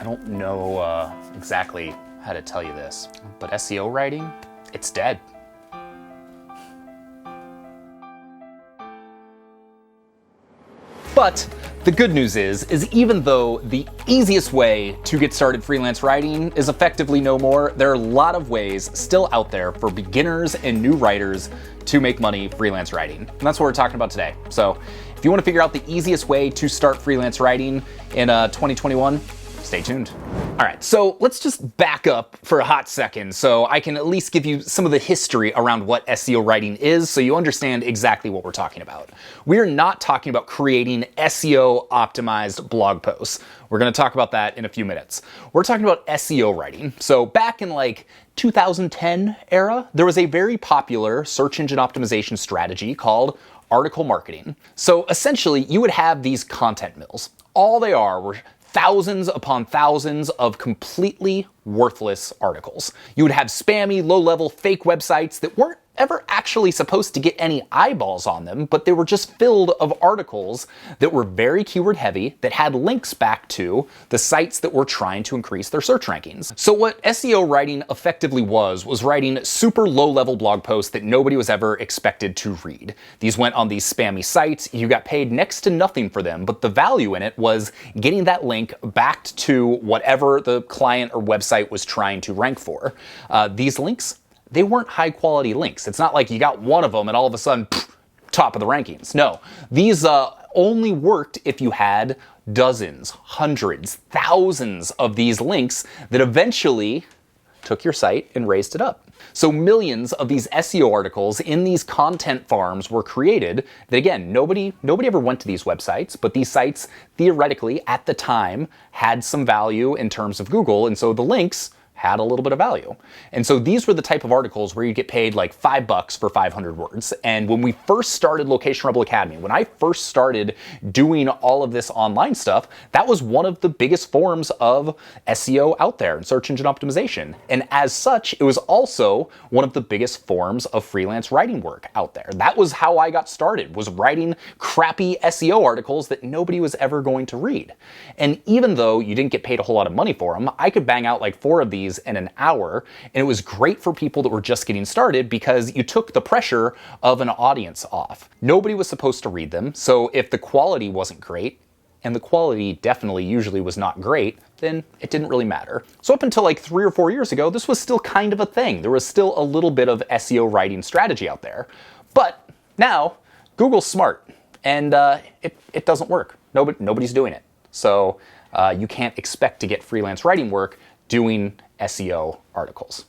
I don't know exactly how to tell you this, but SEO writing, it's dead. But the good news is even though the easiest way to get started freelance writing is effectively no more, there are a lot of ways still out there for beginners and new writers to make money freelance writing. And that's what we're talking about today. So if you want to figure out the easiest way to start freelance writing in 2021, stay tuned. All right, so let's just back up for a hot second so I can at least give you some of the history around what SEO writing is so you understand exactly what we're talking about. We're not talking about creating SEO optimized blog posts. We're gonna talk about that in a few minutes. We're talking about SEO writing. So back in like 2010 era, there was a very popular search engine optimization strategy called article marketing. So essentially you would have these content mills. All they were thousands upon thousands of completely worthless articles. You would have spammy, low-level fake websites that weren't ever actually supposed to get any eyeballs on them, but they were just filled of articles that were very keyword heavy, that had links back to the sites that were trying to increase their search rankings. So what SEO writing effectively was writing super low-level blog posts that nobody was ever expected to read. These went on these spammy sites, you got paid next to nothing for them, but the value in it was getting that link back to whatever the client or website was trying to rank for. These links, they weren't high quality links. It's not like you got one of them and all of a sudden, top of the rankings. No, these only worked if you had dozens, hundreds, thousands of these links that eventually took your site and raised it up. So millions of these SEO articles in these content farms were created that, again, nobody ever went to these websites, but these sites theoretically at the time had some value in terms of Google, and so the links had a little bit of value. And so these were the type of articles where you get paid like $5 for 500 words. And when we first started Location Rebel Academy, when I first started doing all of this online stuff, that was one of the biggest forms of SEO out there in search engine optimization. And as such, it was also one of the biggest forms of freelance writing work out there. That was how I got started, was writing crappy SEO articles that nobody was ever going to read. And even though you didn't get paid a whole lot of money for them, I could bang out like 4 of these in an hour, and it was great for people that were just getting started because you took the pressure of an audience off. Nobody was supposed to read them, so if the quality wasn't great, and the quality definitely usually was not great, then it didn't really matter. So up until like 3 or 4 years ago, this was still kind of a thing. There was still a little bit of SEO writing strategy out there. But now, Google's smart, and it doesn't work. Nobody's doing it. So you can't expect to get freelance writing work doing SEO articles.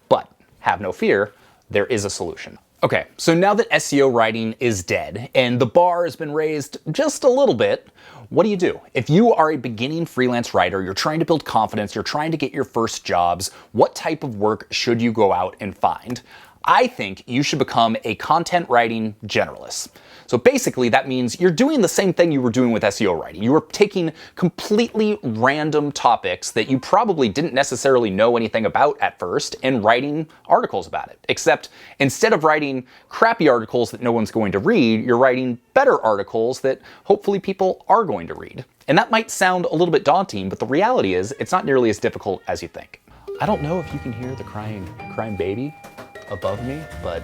But have no fear, there is a solution. Okay, so now that SEO writing is dead and the bar has been raised just a little bit, what do you do? If you are a beginning freelance writer, you're trying to build confidence, you're trying to get your first jobs, what type of work should you go out and find? I think you should become a content writing generalist. So basically that means you're doing the same thing you were doing with SEO writing. You were taking completely random topics that you probably didn't necessarily know anything about at first and writing articles about it. Except instead of writing crappy articles that no one's going to read, you're writing better articles that hopefully people are going to read. And that might sound a little bit daunting, but the reality is it's not nearly as difficult as you think. I don't know if you can hear the crying baby above me, but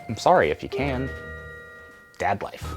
I'm sorry if you can. Dad life.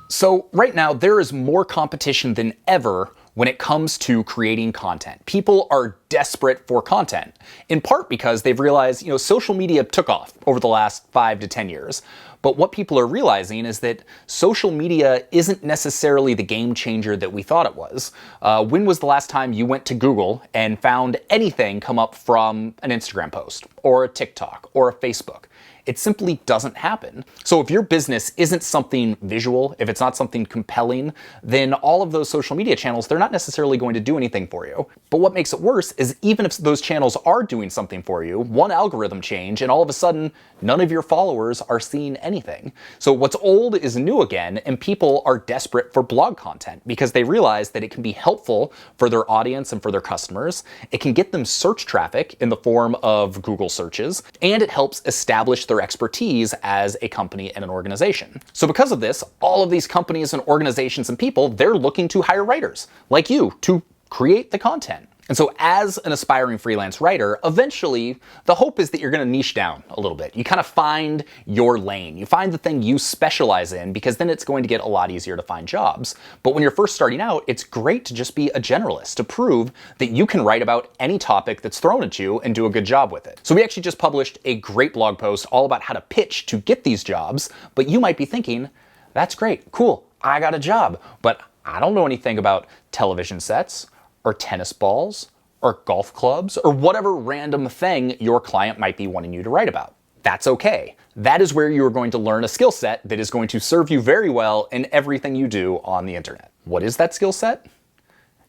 So right now there is more competition than ever when it comes to creating content. People are desperate for content, in part because they've realized, social media took off over the last 5 to 10 years. But what people are realizing is that social media isn't necessarily the game changer that we thought it was. When was the last time you went to Google and found anything come up from an Instagram post or a TikTok or a Facebook? It simply doesn't happen. So if your business isn't something visual, if it's not something compelling, then all of those social media channels, they're not necessarily going to do anything for you. But what makes it worse is even if those channels are doing something for you, one algorithm change and all of a sudden none of your followers are seeing anything. So what's old is new again, and people are desperate for blog content because they realize that it can be helpful for their audience and for their customers. It can get them search traffic in the form of Google searches, and it helps establish their expertise as a company and an organization. So because of this, all of these companies and organizations and people, they're looking to hire writers like you to create the content. And so as an aspiring freelance writer, eventually the hope is that you're going to niche down a little bit. You kind of find your lane. You find the thing you specialize in, because then it's going to get a lot easier to find jobs. But when you're first starting out, it's great to just be a generalist, to prove that you can write about any topic that's thrown at you and do a good job with it. So we actually just published a great blog post all about how to pitch to get these jobs. But you might be thinking, that's great, cool, I got a job, but I don't know anything about television sets, or tennis balls, or golf clubs, or whatever random thing your client might be wanting you to write about. That's okay. That is where you are going to learn a skill set that is going to serve you very well in everything you do on the internet. What is that skill set?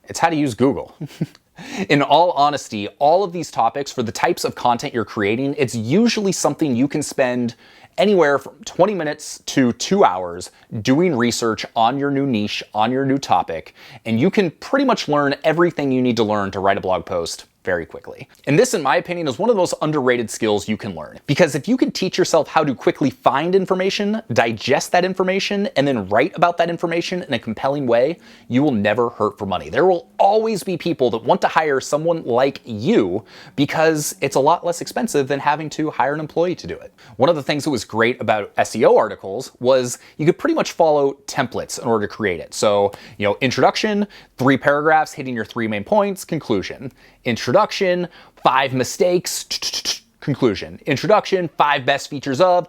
It's how to use Google. In all honesty, all of these topics, for the types of content you're creating, it's usually something you can spend anywhere from 20 minutes to 2 hours doing research on your new niche, on your new topic, and you can pretty much learn everything you need to learn to write a blog post very quickly. And this, in my opinion, is one of the most underrated skills you can learn. Because if you can teach yourself how to quickly find information, digest that information, and then write about that information in a compelling way, you will never hurt for money. There will always be people that want to hire someone like you because it's a lot less expensive than having to hire an employee to do it. One of the things that was great about SEO articles was you could pretty much follow templates in order to create it. So, introduction, 3 paragraphs hitting your 3 main points, conclusion. Introduction, 5 mistakes, conclusion. Introduction, 5 best features of,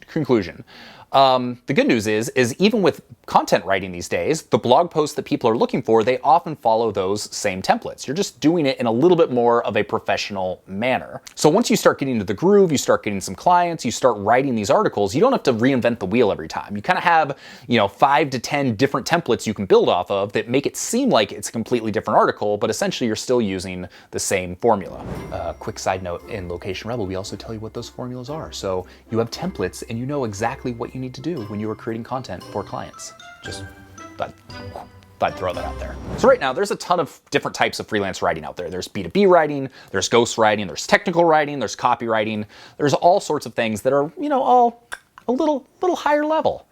conclusion. The good news is even with content writing these days, the blog posts that people are looking for, they often follow those same templates. You're just doing it in a little bit more of a professional manner. So once you start getting into the groove, you start getting some clients, you start writing these articles, you don't have to reinvent the wheel every time. You kind of have, 5 to 10 different templates you can build off of that make it seem like it's a completely different article, but essentially you're still using the same formula. Quick side note, in Location Rebel, we also tell you what those formulas are. So you have templates and you know exactly what you need to do when you are creating content for clients. Just thought I'd throw that out there. So right now, there's a ton of different types of freelance writing out there. There's B2B writing, there's ghost writing, there's technical writing, there's copywriting. There's all sorts of things that are, all a little higher level.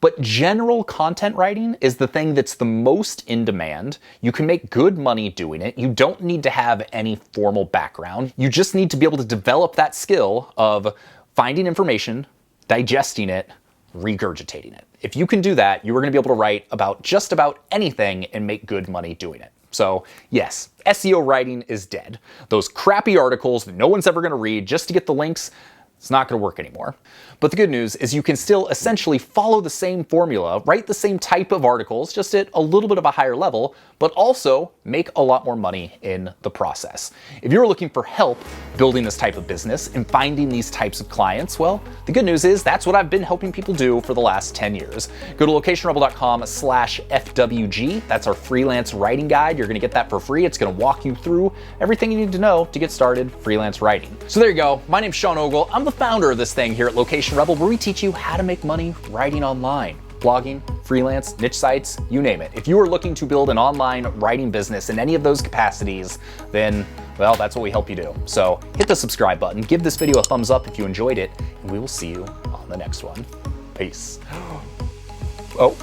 But general content writing is the thing that's the most in demand. You can make good money doing it. You don't need to have any formal background. You just need to be able to develop that skill of finding information, digesting it, regurgitating it. If you can do that, you are going to be able to write about just about anything and make good money doing it. So yes, SEO writing is dead. Those crappy articles that no one's ever going to read just to get the links, it's not going to work anymore. But the good news is you can still essentially follow the same formula, write the same type of articles, just at a little bit of a higher level, but also make a lot more money in the process. If you're looking for help building this type of business and finding these types of clients, well, the good news is that's what I've been helping people do for the last 10 years. Go to locationrebel.com/FWG. That's our freelance writing guide. You're going to get that for free. It's going to walk you through everything you need to know to get started freelance writing. So there you go. My name's Sean Ogle. I'm the founder of this thing here at Location Rebel, where we teach you how to make money writing online. Blogging, freelance, niche sites, you name it. If you are looking to build an online writing business in any of those capacities, then, well, that's what we help you do. So hit the subscribe button, give this video a thumbs up if you enjoyed it, and we will see you on the next one. Peace. Oh.